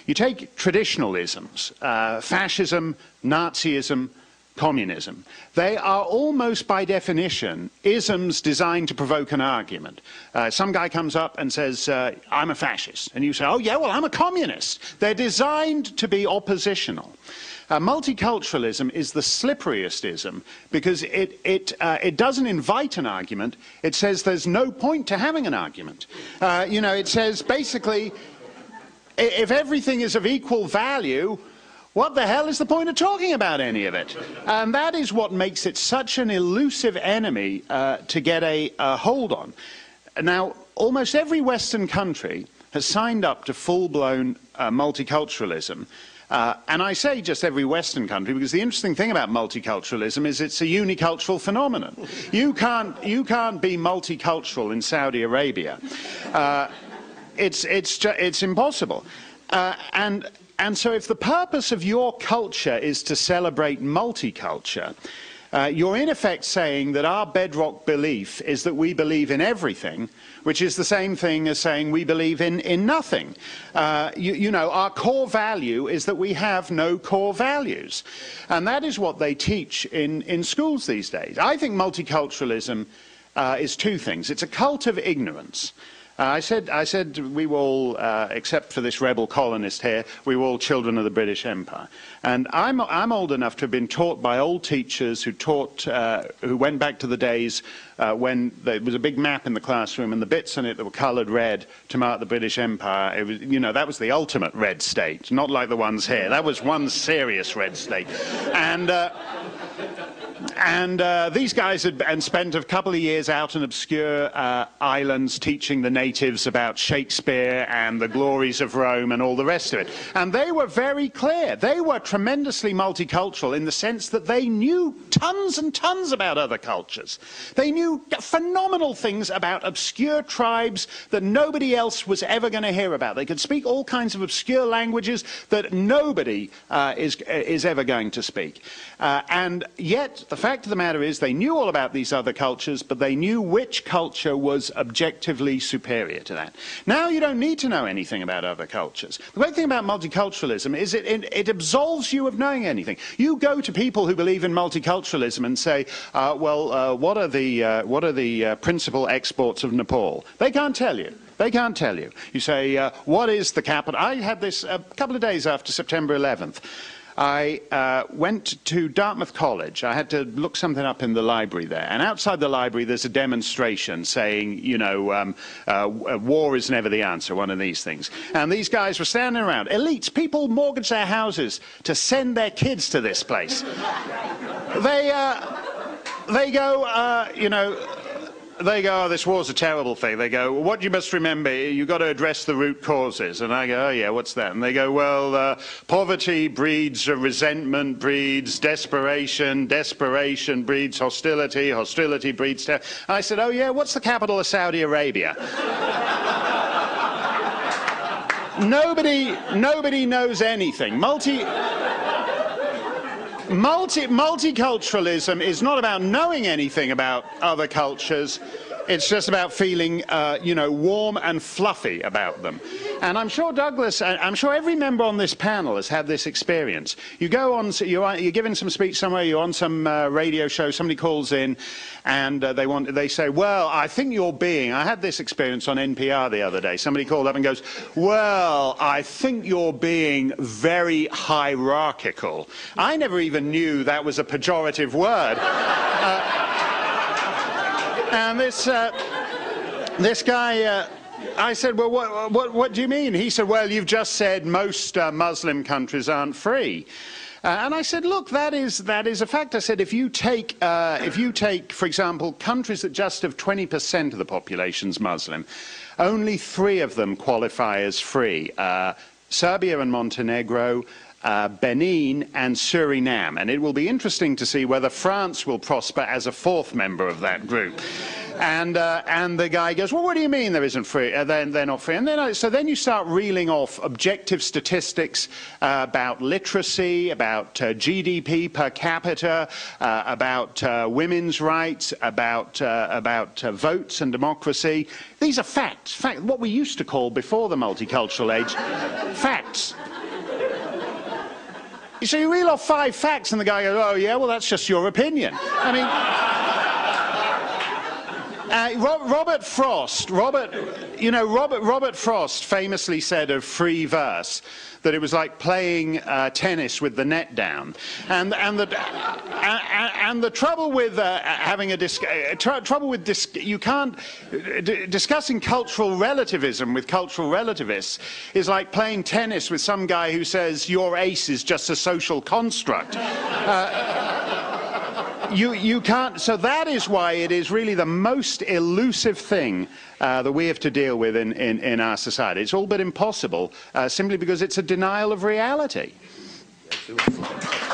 You take traditional isms, fascism, Nazism, communism. They are almost by definition isms designed to provoke an argument. Some guy comes up and says, I'm a fascist. And you say, oh yeah, well, I'm a communist. They're designed to be oppositional. Multiculturalism is the slipperiest ism because it doesn't invite an argument. It says there's no point to having an argument. You know, it says basically, if everything is of equal value, what the hell is the point of talking about any of it? And that is what makes it such an elusive enemy to get a hold on. Now, almost every Western country has signed up to full-blown multiculturalism. And I say just every Western country because the interesting thing about multiculturalism is it's a unicultural phenomenon. You can't be multicultural in Saudi Arabia. It's impossible. And so if the purpose of your culture is to celebrate multiculture, you're in effect saying that our bedrock belief is that we believe in everything, which is the same thing as saying we believe in nothing. You know, our core value is that we have no core values. And that is what they teach in schools these days. I think multiculturalism is two things. It's a cult of ignorance. I said we were all, except for this rebel colonist here, we were all children of the British Empire. And I'm old enough to have been taught by old teachers who went back to the days when there was a big map in the classroom and the bits in it that were coloured red to mark the British Empire. It was, you know, that was the ultimate red state, not like the ones here. That was one serious red state. And these guys had spent a couple of years out in obscure islands teaching the natives about Shakespeare and the glories of Rome and all the rest of it. And they were very clear. They were tremendously multicultural in the sense that they knew tons and tons about other cultures. They knew phenomenal things about obscure tribes that nobody else was ever going to hear about. They could speak all kinds of obscure languages that nobody is ever going to speak. And yet, the fact of the matter is they knew all about these other cultures, but they knew which culture was objectively superior to that. Now you don't need to know anything about other cultures. The great thing about multiculturalism is it absolves you of knowing anything. You go to people who believe in multiculturalism and say, what are the principal exports of Nepal? They can't tell you. They can't tell you. You say, what is the capital? I had this a couple of days after September 11th. I went to Dartmouth College. I had to look something up in the library there. And outside the library, there's a demonstration saying, you know, war is never the answer, one of these things. And these guys were standing around. Elites, people mortgage their houses to send their kids to this place. They go, you know, they go, oh, this war's a terrible thing. They go, well, what you must remember, you've got to address the root causes. And I go, oh yeah, what's that? And they go, well, poverty breeds resentment, breeds desperation, desperation breeds hostility, hostility breeds terror. And I said, oh yeah, what's the capital of Saudi Arabia? Nobody knows anything. Multiculturalism is not about knowing anything about other cultures. It's just about feeling, you know, warm and fluffy about them. And I'm sure Douglas, I'm sure every member on this panel has had this experience. You go on, you're giving some speech somewhere, you're on some radio show, somebody calls in, and they say, well, I think you're being, I had this experience on NPR the other day. Somebody called up and goes, well, I think you're being very hierarchical. I never even knew that was a pejorative word. And this guy, I said, well, what do you mean? He said, well, you've just said most Muslim countries aren't free. And I said, look, that is a fact. I said, if you take, for example, countries that just have 20% of the population's Muslim, only 3 of them qualify as free. Serbia and Montenegro, Benin and Suriname, and it will be interesting to see whether France will prosper as a 4th member of that group. And the guy goes, well, what do you mean there isn't free? They're not free. And then, so then you start reeling off objective statistics about literacy, about GDP per capita, about women's rights, about votes and democracy. These are facts, what we used to call before the multicultural age, facts. So you reel off 5 facts and the guy goes, oh yeah, well that's just your opinion. I mean, Robert Frost famously said of free verse that it was like playing tennis with the net down, and the trouble with having a discussing cultural relativism with cultural relativists is like playing tennis with some guy who says your ace is just a social construct. You can't, so that is why it is really the most elusive thing that we have to deal with in our society. It's all but impossible, simply because it's a denial of reality. Absolutely.